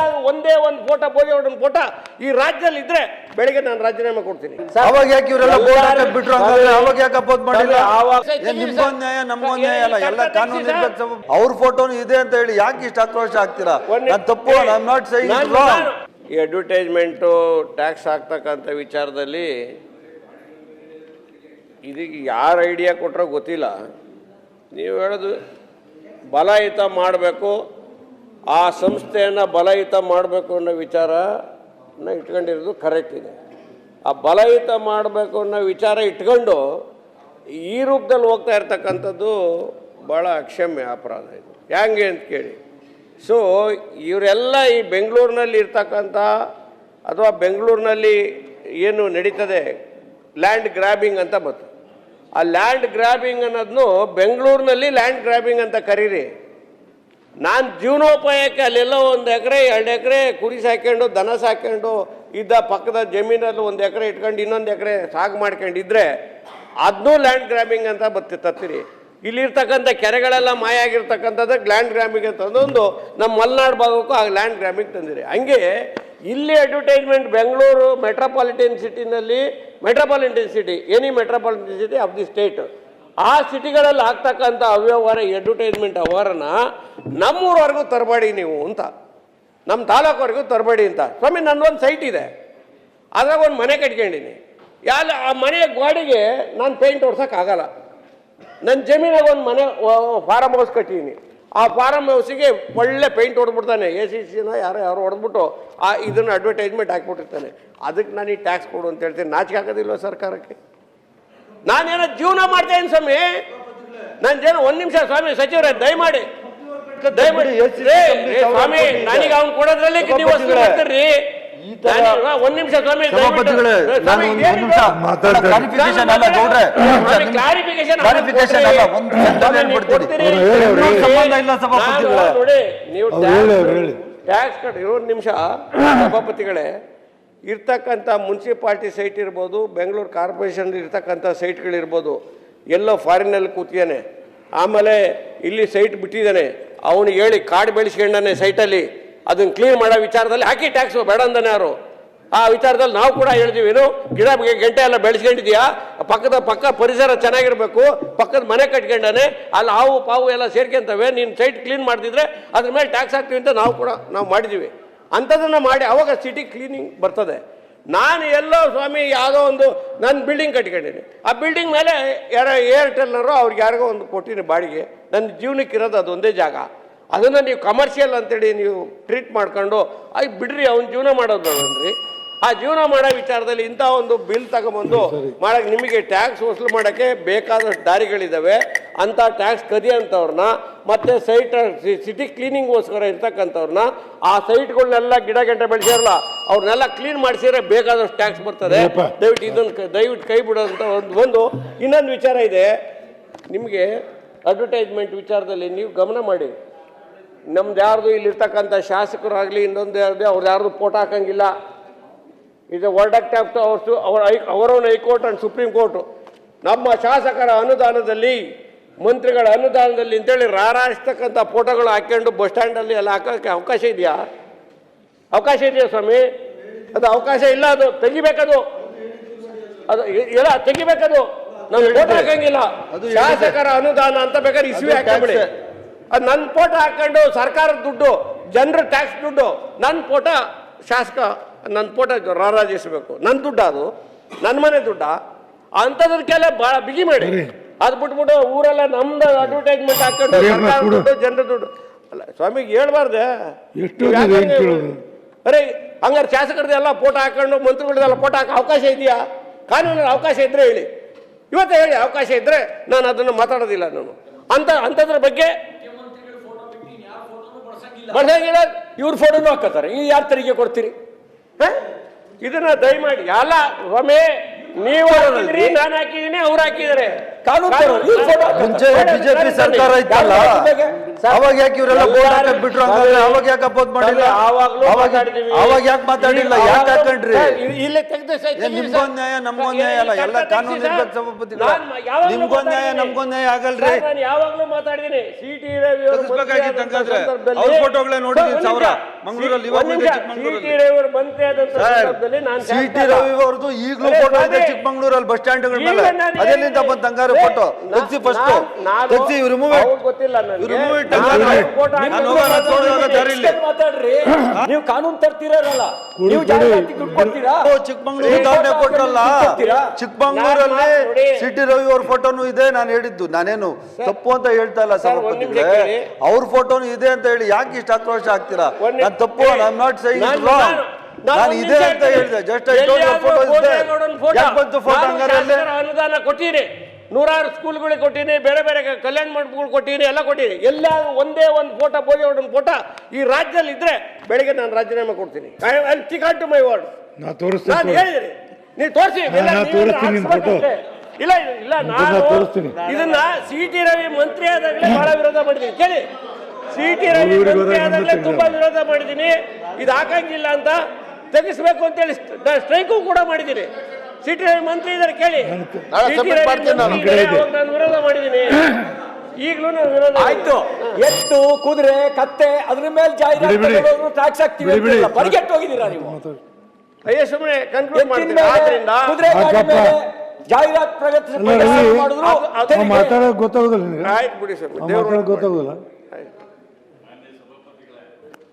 ಎಲ್ಲ ಒಂದೇ ಒಂದು ಫೋಟೋ ಬೋದೇಗೌಡನ ಫೋಟೋ ಈ ರಾಜ್ಯದಲ್ಲಿ ಇದ್ರೆ ಬೆಳಿಗ್ಗೆ ನಾನು ರಾಜೀನಾಮೆ ಕೊಡ್ತೀನಿ. ಅವಾಗ ಯಾಕೆ ಇವರೆಲ್ಲ ಬೋರ್ಡ್ ಹಾಕಕ್ ಬಿಟ್ರು ಅಂತಂದ್ರೆ ಅವಾಗ ಯಾಕೆ ಅಪೋಸ್ ಮಾಡಿಲ್ಲ? ನಿಮ್ಗೊಂದ್ ನ್ಯಾಯ ನಮ್ಗೊಂದ್ ನ್ಯಾಯ ಅಲ್ಲ, ಎಲ್ಲ ಕಾನೂನು ಇರ್ಬೇಕು. ಅವ್ರ ಫೋಟೋನು ಇದೆ ಅಂತ ಹೇಳಿ ಯಾಕೆ ಇಷ್ಟು ಆಕ್ರೋಶ ಆಗ್ತೀರಾ? ನಾನು ತಪ್ಪು, I am not saying it wrong. ಈ ಅಡ್ವರ್ಟೈಸ್ಮೆಂಟು ಟ್ಯಾಕ್ಸ್ ಹಾಕ್ತಕ್ಕಂಥ ವಿಚಾರದಲ್ಲಿ ಇದಕ್ಕೆ ಯಾರು ಐಡಿಯಾ ಕೊಟ್ಟರೋ ಗೊತ್ತಿಲ್ಲ. ನೀವು ಹೇಳೋದು ಬಲಯುತ ಮಾಡಬೇಕು, ಆ ಸಂಸ್ಥೆಯನ್ನು ಬಲಯುತ ಮಾಡಬೇಕು ಅನ್ನೋ ವಿಚಾರನ ಇಟ್ಕೊಂಡಿರೋದು ಕರೆಕ್ಟ್ ಇದೆ. ಆ ಬಲಯುತ ಮಾಡಬೇಕು ಅನ್ನೋ ವಿಚಾರ ಇಟ್ಕೊಂಡು ಈ ರೂಪದಲ್ಲಿ ಹೋಗ್ತಾ ಇರ್ತಕ್ಕಂಥದ್ದು ಭಾಳ ಅಕ್ಷಮ್ಯ ಅಪರಾಧ ಇದು. ಹೆಂಗೆ ಅಂತ ಕೇಳಿ. ಸೊ ಇವರೆಲ್ಲ ಈ ಬೆಂಗಳೂರಿನಲ್ಲಿ ಇರ್ತಕ್ಕಂಥ ಅಥವಾ ಬೆಂಗಳೂರಿನಲ್ಲಿ ಏನು ನಡೀತದೆ ಲ್ಯಾಂಡ್ ಗ್ರ್ಯಾಬಿಂಗ್ ಅಂತ ಬಂತು. ಆ ಲ್ಯಾಂಡ್ ಗ್ರ್ಯಾಬಿಂಗ್ ಅನ್ನೋದನ್ನು ಬೆಂಗಳೂರಿನಲ್ಲಿ ಲ್ಯಾಂಡ್ ಗ್ರ್ಯಾಬಿಂಗ್ ಅಂತ ಕರೀರಿ. ನಾನು ಜೀವನೋಪಾಯಕ್ಕೆ ಅಲ್ಲೆಲ್ಲ 1 ಎಕರೆ 2 ಎಕರೆ ಕುರಿ ಸಾಕೊಂಡು ದನ ಸಾಕೊಂಡು ಇದ್ದ ಪಕ್ಕದ ಜಮೀನಲ್ಲಿ 1 ಎಕರೆ ಇಟ್ಕೊಂಡು ಇನ್ನೊಂದು ಎಕರೆ ಸಾగు ಮಾಡ್ಕೊಂಡಿದ್ರೆ ಅದನ್ನೂ ಲ್ಯಾಂಡ್ ಗ್ರ್ಯಾಬಿಂಗ್ ಅಂತ ತತ್ತೀರಿ. ಇಲ್ಲಿರ್ತಕ್ಕಂಥ ಕೆರೆಗಳೆಲ್ಲ ಮಾಯ ಆಗಿರ್ತಕ್ಕಂಥದ್ದಕ್ಕೆ ಲ್ಯಾಂಡ್ ಗ್ರ್ಯಾಬಿಂಗ್ ಅಂತ ಅದೊಂದು ನಮ್ಮ ಮಲೆನಾಡು ಭಾಗಕ್ಕೂ ಆ ಲ್ಯಾಂಡ್ ಗ್ರ್ಯಾಬಿಂಗ್ ತಂದಿರಿ. ಹಂಗೆ ಇಲ್ಲಿ ಅಡ್ವರ್ಟೈಸ್ಮೆಂಟ್ ಬೆಂಗಳೂರು ಮೆಟ್ರೋಪಾಲಿಟನ್ ಸಿಟಿನಲ್ಲಿ metropolitan city any metropolitan city of the state ಆ ಸಿಟಿಗಳಲ್ಲಿ ಆಗ್ತಕ್ಕಂಥ ಅವ್ಯವಹಾರ ಅಡ್ವರ್ಟೈಸ್ಮೆಂಟ್ ಅವ್ಯವಹಾರನ ನಮ್ಮೂರವರೆಗೂ ತರಬೇಡಿ ನೀವು ಅಂತ, ನಮ್ಮ ತಾಲೂಕವರೆಗೂ ತರಬೇಡಿ ಅಂತ. ಸ್ವಾಮಿ ನನ್ನೊಂದು ಸೈಟ್ ಇದೆ, ಅದ್ರಾಗ ಒಂದು ಮನೆ ಕಟ್ಕೊಂಡಿನಿ. ಆ ಮನೆಯ ಗೋಡೆಗೆ ನಾನು ಪೇಂಟ್ ಹೊಡ್ಸೋಕ್ಕಾಗಲ್ಲ. ನನ್ನ ಜಮೀನಾಗ ಒಂದು ಮನೆ ಫಾರಮ್ ಹೌಸ್ ಕಟ್ಟಿದ್ದೀನಿ. ಆ ಫಾರಮ್ ಹೌಸಿಗೆ ಒಳ್ಳೆ ಪೇಂಟ್ ಹೊಡೆದ್ಬಿಡ್ತಾನೆ, ACCನ ಯಾರು ಹೊಡೆದ್ಬಿಟ್ಟು ಇದನ್ನು ಅಡ್ವರ್ಟೈಸ್ಮೆಂಟ್ ಹಾಕ್ಬಿಟ್ಟಿರ್ತಾನೆ. ಅದಕ್ಕೆ ನಾನು ಈ ಟ್ಯಾಕ್ಸ್ ಕೊಡು ಅಂತ ಹೇಳ್ತೀನಿ. ನಾಚಿಕೆ ಆಗೋದಿಲ್ವ ಸರ್ಕಾರಕ್ಕೆ? ನಾನೇನೋ ಜೀವನ ಮಾಡ್ತೇನೆ ಸ್ವಾಮಿ. ನಾನು ಜನ 1 ನಿಮಿಷ ಸ್ವಾಮಿ ಸಚಿವರೇ ದಯಮಾಡಿ ಸ್ವಾಮಿ ನನಗೆ ಅವ್ನು ಕೊಡೋದ್ರಲ್ಲಿ ನೀವು ಬರ್ತೀರಿ. 1 ನಿಮಿಷ ಸ್ವಾಮಿ ನೋಡಿ, ನೀವು ಟ್ಯಾಕ್ಸ್ ಕಟ್ಟಿ 1 ನಿಮಿಷ ಸಭಾಪತಿಗಳೇ. ಇರ್ತಕ್ಕಂಥ ಮುನ್ಸಿಪಾಲ್ಟಿ ಸೈಟ್ ಇರ್ಬೋದು, ಬೆಂಗಳೂರು ಕಾರ್ಪೊರೇಷನ್ ಇರ್ತಕ್ಕಂಥ ಸೈಟ್ಗಳಿರ್ಬೋದು, ಎಲ್ಲೋ ಫಾರಿನಲ್ಲಿ ಕೂತಿದ್ದಾನೆ, ಆಮೇಲೆ ಇಲ್ಲಿ ಸೈಟ್ ಬಿಟ್ಟಿದ್ದಾನೆ, ಅವನು ಹೇಳಿ ಕಾಡು ಬೆಳೆಸ್ಕೊಂಡಾನೆ ಸೈಟಲ್ಲಿ, ಅದನ್ನು ಕ್ಲೀನ್ ಮಾಡೋ ವಿಚಾರದಲ್ಲಿ ಹಾಕಿ ಟ್ಯಾಕ್ಸು ಬೇಡ ಅಂದಾನೆ ಯಾರು. ಆ ವಿಚಾರದಲ್ಲಿ ನಾವು ಕೂಡ ಹೇಳ್ತೀವಿ, ಏನು ಗಿಡ ಗಂಟೆ ಎಲ್ಲ ಬೆಳೆಸ್ಕೊಂಡಿದ್ಯಾ, ಪಕ್ಕ ಪರಿಸರ ಚೆನ್ನಾಗಿರ್ಬೇಕು, ಪಕ್ಕದ ಮನೆ ಕಟ್ಕೊಂಡಾನೆ, ಅಲ್ಲಿ ಹಾವು ಪಾವು ಎಲ್ಲ ಸೇರ್ಕೊಂತವೆ, ನೀನು ಸೈಟ್ ಕ್ಲೀನ್ ಮಾಡ್ತಿದ್ರೆ ಅದ್ರ ಮೇಲೆ ಟ್ಯಾಕ್ಸ್ ಹಾಕ್ತೀವಿ ಅಂತ ನಾವು ಮಾಡಿದ್ದೀವಿ. ಅಂಥದ್ದನ್ನು ಮಾಡಿ ಅವಾಗ ಸಿಟಿ ಕ್ಲೀನಿಂಗ್ ಬರ್ತದೆ. ನಾನು ಎಲ್ಲೋ ಸ್ವಾಮಿ ಯಾವುದೋ ಒಂದು ನಾನು ಬಿಲ್ಡಿಂಗ್ ಕಟ್ಕೊಂಡಿದ್ದೀನಿ, ಆ ಬಿಲ್ಡಿಂಗ್ ಮೇಲೆ ಯಾರೋ ಏರ್ಟೆಲ್ನವರು ಅವ್ರಿಗೆ ಯಾರಿಗೋ ಒಂದು ಕೊಟ್ಟಿನಿ ಬಾಡಿಗೆ. ನನ್ನ ಜೀವನಕ್ಕೆ ಇರೋದು ಅದೊಂದೇ ಜಾಗ. ಅದನ್ನು ನೀವು ಕಮರ್ಷಿಯಲ್ ಅಂತೇಳಿ ನೀವು ಟ್ರೀಟ್ ಮಾಡ್ಕೊಂಡು ಬಿಡ್ರಿ, ಅವ್ನ ಜೀವನ ಮಾಡೋದು ಬೇಡನ್ರಿ. ಆ ಜೀವನ ಮಾಡೋ ವಿಚಾರದಲ್ಲಿ ಇಂಥ ಒಂದು ಬಿಲ್ ತಗೊಂಬಂದು ಮಾಡೋಕ್ಕೆ ನಿಮಗೆ ಟ್ಯಾಕ್ಸ್ ವಸೂಲು ಮಾಡೋಕ್ಕೆ ಬೇಕಾದಷ್ಟು ದಾರಿಗಳಿದ್ದಾವೆ. ಅಂಥ ಟ್ಯಾಕ್ಸ್ ಕದಿಯೋಂಥವ್ರನ್ನ ಮತ್ತು ಸಿಟಿ ಕ್ಲೀನಿಂಗ್ಗೋಸ್ಕರ ಇರ್ತಕ್ಕಂಥವ್ರನ್ನ ಆ ಸೈಟ್ಗಳನ್ನೆಲ್ಲ ಗಿಡ ಗಂಟೆ ಬೆಳೆಸಿರಲ್ಲ ಅವ್ರನ್ನೆಲ್ಲ ಕ್ಲೀನ್ ಮಾಡಿಸಿದ್ರೆ ಬೇಕಾದಷ್ಟು ಟ್ಯಾಕ್ಸ್ ಬರ್ತದೆ. ದಯವಿಟ್ಟು ಕೈ ಬಿಡೋಂಥ ಒಂದು ಇನ್ನೊಂದು ವಿಚಾರ ಇದೆ ನಿಮಗೆ ಅಡ್ವರ್ಟೈಸ್ಮೆಂಟ್ ವಿಚಾರದಲ್ಲಿ ನೀವು ಗಮನ ಮಾಡಿ. ನಮ್ದು ಯಾರ್ದು ಇಲ್ಲಿರ್ತಕ್ಕಂಥ ಶಾಸಕರಾಗಲಿ ಇನ್ನೊಂದು ಯಾರ್ದು ಅವ್ರು ಯಾರ್ದು ಫೋಟೋ ಹಾಕಂಗಿಲ್ಲ. ಇದು verdict of our own high court and supreme court. ನಮ್ಮ ಶಾಸಕರ ಅನುದಾನದಲ್ಲಿ ಮಂತ್ರಿಗಳ ಅನುದಾನದಲ್ಲಿ ಅಂತೇಳಿ ರಾರಾಯಿಸ್ತಕ್ಕಂಥ ಫೋಟೋಗಳು ಹಾಕ್ಕೊಂಡು ಬಸ್ ಸ್ಟ್ಯಾಂಡಲ್ಲಿ ಎಲ್ಲ ಹಾಕೋಕ್ಕೆ ಅವಕಾಶ ಇದೆಯಾ? ಅವಕಾಶ ಇದೆಯಾ ಸ್ವಾಮಿ? ಅದು ಅವಕಾಶ ಇಲ್ಲ. ಅದು ತೆಗಿಬೇಕದು, ಅದು ಎಲ್ಲ ತೆಗಿಬೇಕದು. ನಾವು ಫೋಟೋ ಹಾಕಂಗಿಲ್ಲ. ಶಾಸಕರ ಅನುದಾನ ಅಂತ ಬೇಕಾದ್ರೆ ಇಸ್ವಿ ಹಾಕಬಿಡಿ. ಅದು ನನ್ನ ಫೋಟೋ ಹಾಕೊಂಡು ಸರ್ಕಾರದ ದುಡ್ಡು, ಜನರ ಟ್ಯಾಕ್ಸ್ ದುಡ್ಡು, ನನ್ನ ಫೋಟೋ ಶಾಸಕ ನನ್ನ ಫೋಟೋ ರಾರಾಜಿಸಬೇಕು. ನನ್ನ ದುಡ್ಡ, ಅದು ನನ್ನ ಮನೆ ದುಡ್ಡ. ಅಂಥದ್ರಕ್ಕೆಲ್ಲ ಭಾಳ ಬಿಗಿ ಮಾಡಿ ಅದು ಬಿಟ್ಬಿಟ್ಟು ಊರೆಲ್ಲ ನಮ್ದು ಅಡ್ವರ್ಟೈಸ್ಮೆಂಟ್ ಹಾಕೊಂಡು ಸರ್ಕಾರ ದುಡ್ಡು ಜನರ ದುಡ್ಡು ಅಲ್ಲ ಸ್ವಾಮಿಗೆ ಹೇಳ್ಬಾರ್ದೆ. ಅರೆ ಹಂಗಾರೆ ಶಾಸಕರದೆಲ್ಲ ಫೋಟೋ ಹಾಕೊಂಡು ಮಂತ್ರಿಗಳದೆಲ್ಲ ಫೋಟೋ ಹಾಕೋ ಅವಕಾಶ ಇದೆಯಾ? ಕಾನೂನಲ್ಲಿ ಅವಕಾಶ ಇದ್ದರೆ ಹೇಳಿ, ಇವತ್ತೇ ಹೇಳಿ. ಅವಕಾಶ ಇದ್ದರೆ ನಾನು ಅದನ್ನು ಮಾತಾಡೋದಿಲ್ಲ. ನಾನು ಅಂಥದ್ರ ಬಗ್ಗೆ ಬಳಸಂಗಿಲ್ಲ. ಇವ್ರ ಫೋಟೋನು ಹಾಕೋತಾರೆ, ಈ ಯಾರು ತೆರಿಗೆ ಕೊಡ್ತೀರಿ? ಇದನ್ನ ದಯಮಾಡಿ ಎಲ್ಲ ಸ್ವಾಮಿ ನೀವು ಹಾಕಿದ್ರಿ, ನಾನು ಹಾಕಿದ್ದೀನಿ, ಅವ್ರು ಹಾಕಿದ್ದಾರೆ. ಕಾನೂನು ತರೋ. ಈ photo ಮುಂಚೆ ಬಿಜೆಪಿ ಸರ್ಕಾರ ಇತ್ತಲ್ಲ, ಅವಾಗ ಯಾಕೆ ಇವರೆಲ್ಲ ಬೋರ್ಡ್ ಹಾಕಕ್ ಬಿಟ್ರು ಹಂಗಾದ್ರೆ? ಅವಾಗ ಯಾಕೆ ಅಪೋಸ್ ಮಾಡಿಲ್ಲ? ಅವಾಗ ಯಾಕೆ ಮಾತಾಡಿಲ್ಲ? ಯಾಕೆ ಹಾಕೊಂಡ್ರಿ? ಇಲ್ಲೇ ತೆಗೆದು ನಿಮ್ಗೊಂದ್ ನ್ಯಾಯ ನಮ್ಗೊಂದ್ ನ್ಯಾಯ ಅಲ್ಲ, ಎಲ್ಲ ಕಾನೂನು ನಿರ್ಬೇಕು ಸಭಾಪತಿಗಳು. ನಿಮ್ಗೊಂದ್ ನ್ಯಾಯ ನಮ್ಗೊಂದ್ ನ್ಯಾಯ ಆಗಲ್ರಿ. ನಾನು ಯಾವಾಗ್ಲೂ ಮಾತಾಡಿದ್ದೀನಿ. ಸಿಟಿ ರವಿ ತೆಗಿಸ್ಬೇಕಾಗಿತ್ತು ಹಂಗಾದ್ರೆ. ಅವ್ರ ಫೋಟೋಗಳೇ ನೋಡಿದೀನಿ ಸಾವಿರ ಮಂಗಳೂರಲ್ಲಿ, ಇವಾಗ ಸಿಟಿ ರವಿ ಅವರು ಮಂತ್ರಿ ಆದಂತ ಸಂದರ್ಭದಲ್ಲಿ ನಾನು ಸಿಟಿ ರವಿ ಅವ್ರದ್ದು ಈಗಲೂ ಫೋಟೋ ಇದೆ ಚಿಕ್ಕಮಂಗ್ಳೂರಲ್ಲಿ ಬಸ್ ಸ್ಟ್ಯಾಂಡ್ಗಳ ಮೇಲೆ. ಅದೆಲ್ಲಿಂದ ಬಂತ ಹಂಗಾರೆ ಫೋಟೋ? ತೆಗ್ಸಿ ಫಸ್ಟ್ ತೆಗ್ಸಿ, ರಿಮೂವ್ ಗೊತ್ತಿಲ್ಲ ಮಾತಾಡ್ರಿ. ನೀವು ಕಾನೂನು ತರ್ತೀರಲ್ಲ, ನೀವು ಜಾಹೀರಾತಿಗೆ ದುಡ್ಡು ಕೊಡ್ತೀರಾ? ಚಿಕ್ಕಮಂಗ್ಳೂರು ಉದಾಹರಣೆ ಕೊಟ್ಟಲ್ಲ, ಚಿಕ್ಕಮಂಗ್ಳೂರಲ್ಲಿ ಸಿಟಿ ರವಿ ಅವ್ರ ಫೋಟೋನು ಇದೆ. ನಾನು ಹೇಳಿದ್ದು ನಾನೇನು ತಪ್ಪು ಅಂತ ಹೇಳ್ತಾ ಇಲ್ಲ ಸಭಾಪತಿಗಳೇ, ಅವ್ರ ಫೋಟೋನು ಇದೆ ಅಂತ ಹೇಳಿ ಯಾಕೆ ಇಷ್ಟು ಆಕ್ರೋಶ ಆಗ್ತೀರಾ? ನಾನು ತಪ್ಪು, I am not saying it wrong. ನಾನು ಇದೆ ಅಂತ ಹೇಳಿದೆ, just I told your photo ಇದೆ. ಯಾಕೆ ಬಂತು ಫೋಟೋ ಹಂಗಾರೆ? ಅನುದಾನ ಕೊಟ್ಟಿರಿ, ನೂರಾರು ಸ್ಕೂಲ್ಗಳಿಗೆ ಕೊಟ್ಟಿನಿ, ಬೇರೆ ಬೇರೆ ಕಲ್ಯಾಣ ಮಂಟಪಗಳು ಕೊಟ್ಟಿನಿ, ಎಲ್ಲ ಕೊಟ್ಟಿನಿ. ಎಲ್ಲ ಒಂದೇ ಒಂದು ಫೋಟೋ, ಬೋಜೇಗೌಡನ ಫೋಟೋ ಈ ರಾಜ್ಯದಲ್ಲಿ ಇದ್ರೆ ಬೆಳಿಗ್ಗೆ ನಾನು ರಾಜೀನಾಮೆ ಕೊಡ್ತೀನಿ. ಐ ಟಿಕಾಟ್ ಟು ಮೈ ವರ್ಡ್. ನಾನು ಹೇಳಿದ್ದೀನಿ, ನೀವು ತೋರಿಸಿ. ಇಲ್ಲ ಇಲ್ಲ, ನಾನು ಇದನ್ನ ಸಿಟಿ ರವಿ ಮಂತ್ರಿ ಆದಾಗಲೇ ಬಹಳ ವಿರೋಧ ಮಾಡಿದ್ದೀನಿ. ಕೇಳಿ, ಸಿಟಿ ರವಿ ಮಂತ್ರಿ ಆದಾಗಲೇ ತುಂಬಾ ವಿರೋಧ ಮಾಡಿದ್ದೀನಿ. ಇದು ಹಾಕಂಗಿಲ್ಲ ಅಂತ ತೆಗಿಸ್ಬೇಕು ಅಂತೇಳಿ ಸ್ಟ್ರೈಕು ಕೂಡ ಮಾಡಿದ್ದೀನಿ. ಸಿಟಿ ರವಿ ಮಂತ್ರಿ ಇದ್ದಾರೆ, ಕೇಳಿ. ನಾನು ವಿರೋಧ ಮಾಡಿದ್ದೀನಿ, ಈಗಲೂ ನಾನು ವಿರೋಧ. ಆಯ್ತು, ಎತ್ತು ಕುದುರೆ ಕತ್ತೆ ಅದ್ರ ಮೇಲೆ ಜಾಹೀರಾತು ಟ್ಯಾಕ್ಸ್ ಹಾಕ್ತೀವಿ, ಪರಿಗೆಟ್ಟು ಹೋಗಿದ್ದೀರಾ ನೀವು? ಅಯ್ಯೋ, ಸುಮ್ಮನೆ ಕನ್ಕ್ಲೂಡ್ ಮಾಡ್ತೀನಿ. ಆದ್ರಿಂದ ಕುದುರೆ ಗಾಡಿ ಮೇಲೆ ಜಾಹೀರಾತು ಪ್ರಗತಿ ಮಾಡಿದ್ರು ಮಾತಾಡೋದು ಗೊತ್ತಾಗೋದಿಲ್ಲ. ಆಯ್ತು ಬಿಡಿ ಸರ್, ದೇವ್ರು ಗೊತ್ತಾಗೋದಿಲ್ಲ.